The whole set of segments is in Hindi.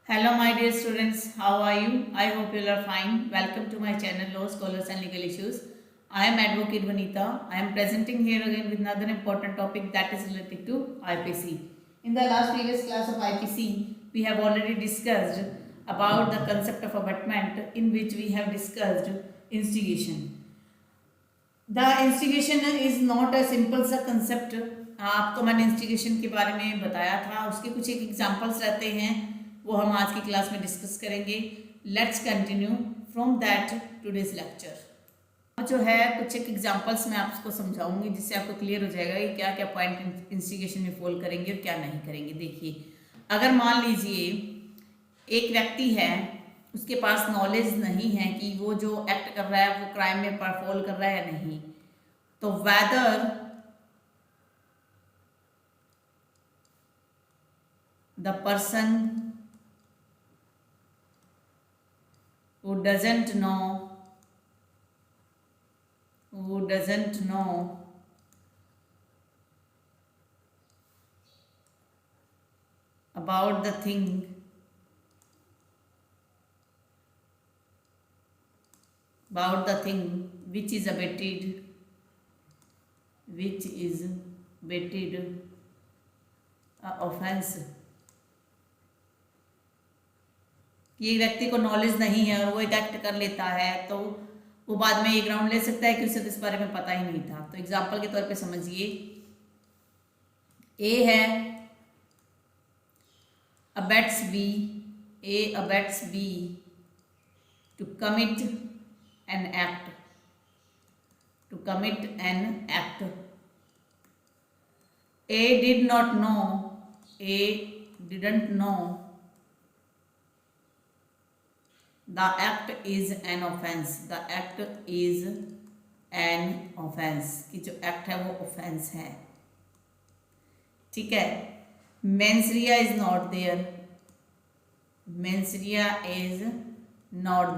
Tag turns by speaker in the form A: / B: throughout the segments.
A: Hello, my dear students. How are you? I hope you are fine. Welcome to my channel, Law Scholars and Legal Issues. I am Advocate Vanita. I am presenting here again with another important topic that is related to IPC. In the last previous class of IPC, we have already discussed about the concept of abetment, in which we have discussed instigation. The instigation is not a simple सा कंसेप्ट. आपको मैंने इंस्टिगेशन के बारे में बताया था, उसके कुछ एक एग्जांपल्स रहते हैं, वो हम आज की क्लास में डिस्कस करेंगे. Let's continue from that today's lecture. जो है कुछ एक एग्जांपल्स मैं आपको समझाऊंगी, जिससे आपको क्लियर हो जाएगा कि क्या क्या पॉइंट इंस्टिगेशन में फॉल करेंगे और क्या नहीं करेंगे. देखिए, अगर मान लीजिए एक व्यक्ति है, उसके पास नॉलेज नहीं है कि वो जो एक्ट कर रहा है वो क्राइम में फॉल कर रहा है या नहीं, तो whether the person who doesn't know about the thing which is abetted offense. ये व्यक्ति को नॉलेज नहीं है और वो एक एक्ट कर लेता है, तो वो बाद में ये ग्राउंड ले सकता है कि उसे तो इस बारे में पता ही नहीं था. तो एग्जाम्पल के तौर पे समझिए, ए है abets B to commit an act. A didn't know the act is an offense. कि जो एक्ट है वो ऑफेंस है. ठीक है. Mens rea is not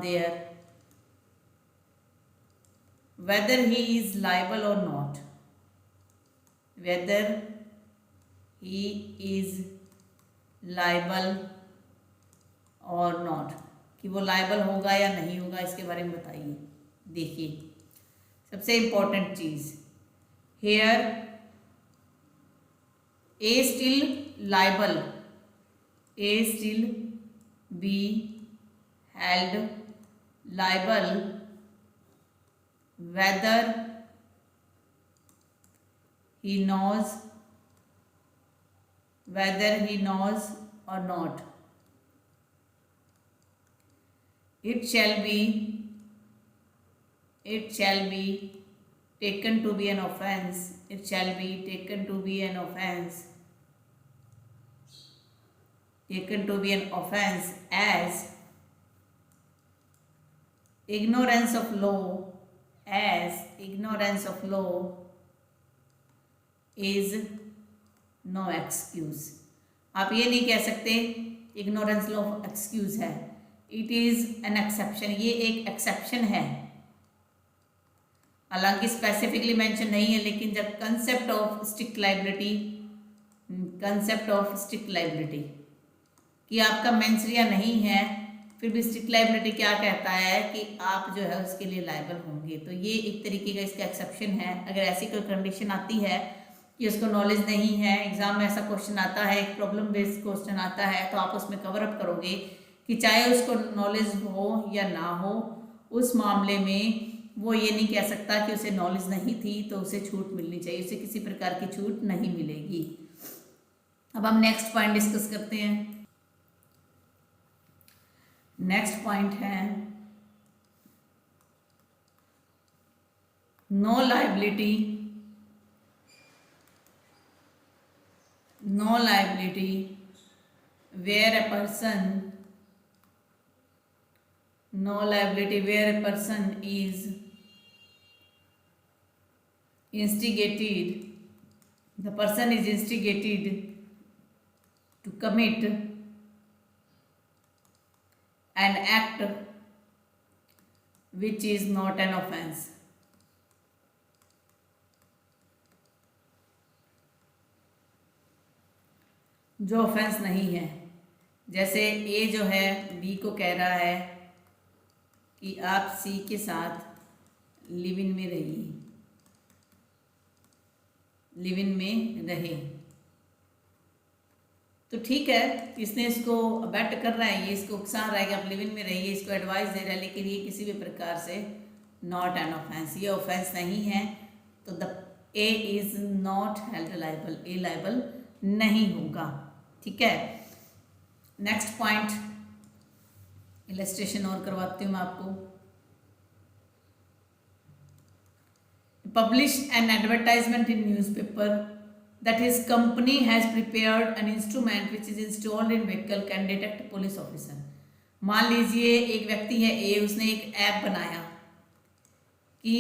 A: there. whether he is liable or not, कि वो लाइबल होगा या नहीं होगा, इसके बारे में बताइए. देखिए, सबसे इंपॉर्टेंट चीज here, a still be held liable whether he knows or not. It shall be taken to be an offense. As ignorance of law is no excuse. आप ये नहीं कह सकते इग्नोरेंस लो एक्सक्यूज है. It is an exception. ये एक एक्सेप्शन है, हालांकि स्पेसिफिकली मेंशन नहीं है, लेकिन जब कंसेप्ट ऑफ स्ट्रिक्ट लाइबिलिटी कि आपका मेंसरिया नहीं है, फिर भी स्ट्रिक्ट लाइबिलिटी क्या कहता है कि आप जो है उसके लिए लाइबल होंगे. तो ये एक तरीके का इसका एक्सेप्शन है. अगर ऐसी कोई कंडीशन आती है कि उसको नॉलेज नहीं है, एग्जाम में ऐसा क्वेश्चन आता है, एक प्रॉब्लम बेस्ड क्वेश्चन आता है, तो आप उसमें कवर अप करोगे कि चाहे उसको नॉलेज हो या ना हो, उस मामले में वो ये नहीं कह सकता कि उसे नॉलेज नहीं थी तो उसे छूट मिलनी चाहिए. उसे किसी प्रकार की छूट नहीं मिलेगी. अब हम नेक्स्ट पॉइंट डिस्कस करते हैं. नेक्स्ट पॉइंट है no liability where a person is instigated to commit an act which is not an offense. जो ऑफेंस नहीं है. जैसे ए जो है बी को कह रहा है कि आप सी के साथ लिव इन में रहिए, लिव इन में रहे। तो ठीक है, इसने इसको अबैट कर रहा है, ये इसको उकसा रहा है कि आप लिव इन में रहिए, इसको एडवाइस दे रहा है, लेकिन ये किसी भी प्रकार से नॉट एन ऑफेंस, ये ऑफेंस नहीं है। तो the A is not held liable, A liable नहीं होगा। ठीक है, नेक्स्ट पॉइंट इलस्ट्रेशन और करवाती हूँ मैं आपको। Publish an advertisement in newspaper that his company has prepared an instrument which is installed in vehicle can detect police officer। मान लीजिए एक व्यक्ति है ए, उसने एक ऐप बनाया कि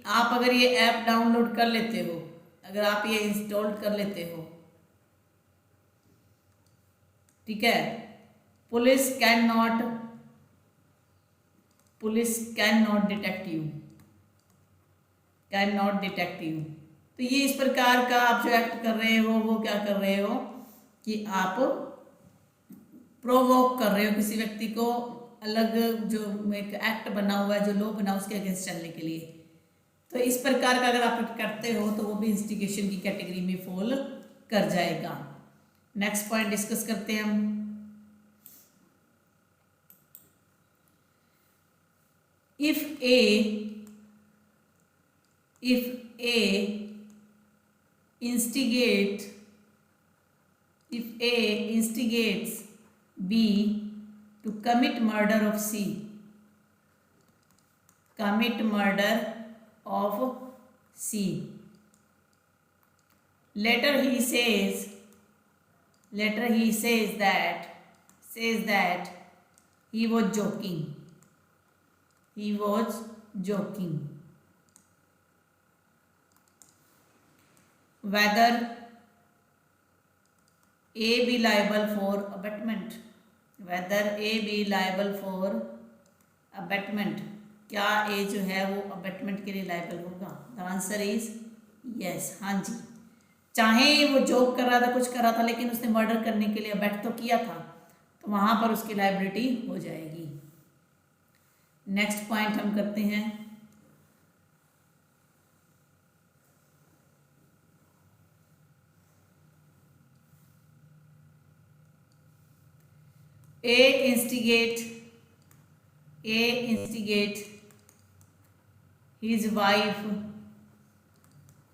A: आप अगर ये ऐप डाउनलोड कर लेते हो, अगर आप ये इंस्टॉल कर लेते हो, ठीक है, police can not detect you, can not detect you. तो ये इस प्रकार का आप जो एक्ट कर रहे हो वो क्या कर रहे हो कि आप प्रोवोक कर रहे हो किसी व्यक्ति को, अलग जो एक एक्ट बना हुआ है, जो लॉ बना उसके अगेंस्ट चलने के लिए। तो इस प्रकार का अगर आप करते हो तो वो भी इंस्टिगेशन की कैटेगरी में फॉल कर जाएगा। नेक्स्ट पॉइंट डिस्कस करते हैं हम। If A instigates B to commit murder of C, later he says that he was joking, whether A be liable for abetment, क्या ए जो है वो अबेटमेंट के लिए लाइबल होगा? द आंसर इज यस, हाँ जी। चाहे वो जोक कर रहा था, कुछ कर रहा था, लेकिन उसने मर्डर करने के लिए अबेट तो किया था, तो वहां पर उसकी लाइबिलिटी हो जाएगी। नेक्स्ट पॉइंट हम करते हैं। A instigate his wife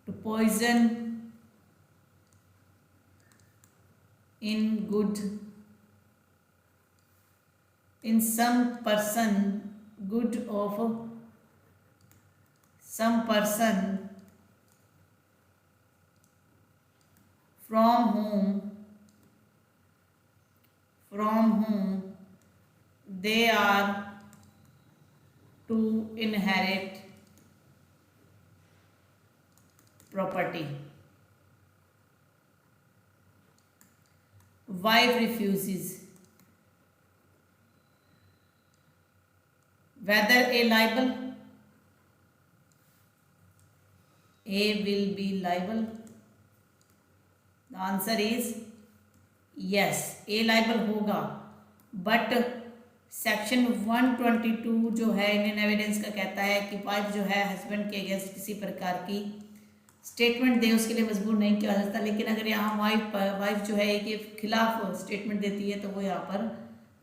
A: to poison some person from whom they are to inherit property. Wife refuses. Whether A liable? A will be liable. The answer is yes, A liable होगा। बट सेक्शन 122 जो है इंडियन एविडेंस का कहता है कि वाइफ जो है हस्बैंड के अगेंस्ट किसी प्रकार की स्टेटमेंट दे, उसके लिए मजबूर नहीं किया जाता। लेकिन अगर यहाँ वाइफ जो है एक के खिलाफ स्टेटमेंट देती है तो वो यहाँ पर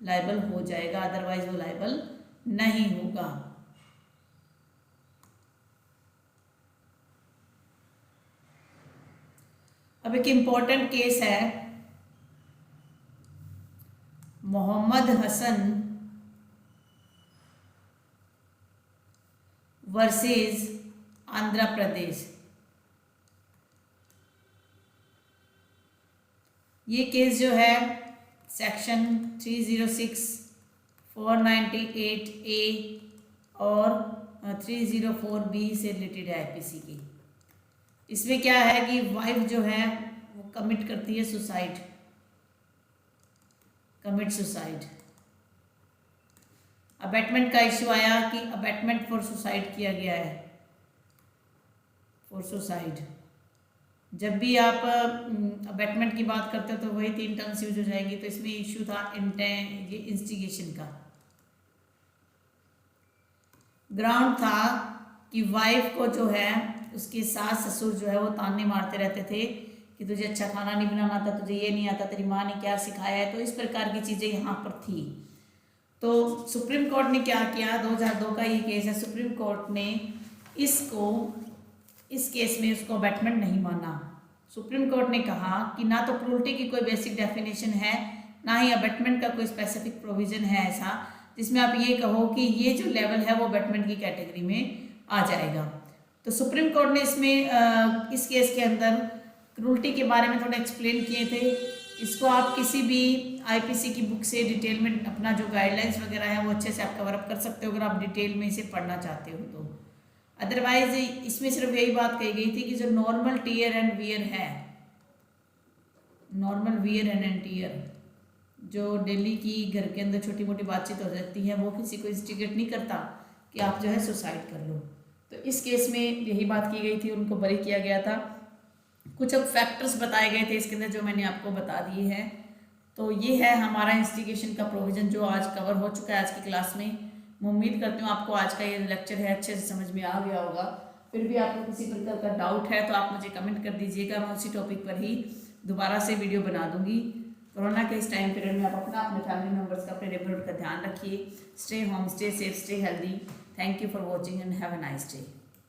A: लाइबल हो जाएगा, अदरवाइज वो लाइबल नहीं होगा। अब एक इम्पॉर्टेंट केस है, मोहम्मद हसन वर्सेस आंध्र प्रदेश। ये केस जो है सेक्शन 306, 498A और 304B से रिलेटेड है आईपीसी की। इसमें क्या है कि वाइफ जो है वो कमिट करती है सुसाइड, अबेटमेंट का इश्यू आया कि अबेटमेंट फॉर सुसाइड किया गया है, फॉर सुसाइड। जब भी आप अबेटमेंट की बात करते हो तो वही 3 टर्म्स यूज हो जाएंगी। तो इसमें इशू था ये इंस्टिगेशन का। ग्राउंड था कि वाइफ को जो है उसके सास ससुर जो है वो ताने मारते रहते थे कि तुझे अच्छा खाना नहीं बनाना आता, तुझे ये नहीं आता, तेरी माँ ने क्या सिखाया है। तो इस प्रकार की चीज़ें यहाँ पर थी। तो सुप्रीम कोर्ट ने क्या किया, 2002 का ये केस है, सुप्रीम कोर्ट ने इस केस में उसको अबैटमेंट नहीं माना। सुप्रीम कोर्ट ने कहा कि ना तो क्रूल्टी की कोई बेसिक डेफिनेशन है, ना ही अबैटमेंट का कोई स्पेसिफिक प्रोविजन है ऐसा जिसमें आप ये कहो कि ये जो लेवल है वो अबैटमेंट की कैटेगरी में आ जाएगा। तो सुप्रीम कोर्ट ने इसमें इस केस के अंदर क्रूल्टी के बारे में थोड़ा एक्सप्लेन किए थे। इसको आप किसी भी आईपीसी की बुक से डिटेल में अपना जो गाइडलाइंस वगैरह है वो अच्छे से आप कवर अप कर सकते हो अगर आप डिटेल में इसे पढ़ना चाहते हो तो। अदरवाइज इसमें सिर्फ यही बात कही गई थी कि जो नॉर्मल टीयर एंड वियर है, नॉर्मल वियर एंड टीयर जो डेली की घर के अंदर छोटी मोटी बातचीत हो जाती है, वो किसी को इंस्टिगेट नहीं करता कि आप जो है सुसाइड कर लो। तो इस केस में यही बात की गई थी, उनको बरी किया गया था। कुछ अब फैक्टर्स बताए गए थे इसके अंदर जो मैंने आपको बता दिए हैं। तो ये है हमारा इंस्टिगेशन का प्रोविज़न जो आज कवर हो चुका है आज की क्लास में। मैं उम्मीद करती हूँ आपको आज का ये लेक्चर है अच्छे से समझ में आ गया होगा। फिर भी आपको किसी प्रकार का डाउट है तो आप मुझे कमेंट कर दीजिएगा, मैं उसी टॉपिक पर ही दोबारा से वीडियो बना दूंगी। कोरोना के इस टाइम पीरियड में आप अपना अपने फैमिली मेम्बर्स का, अपने नेबरहुड का ध्यान रखिए। Stay home, stay safe, stay healthy. Thank you for watching and have a nice day.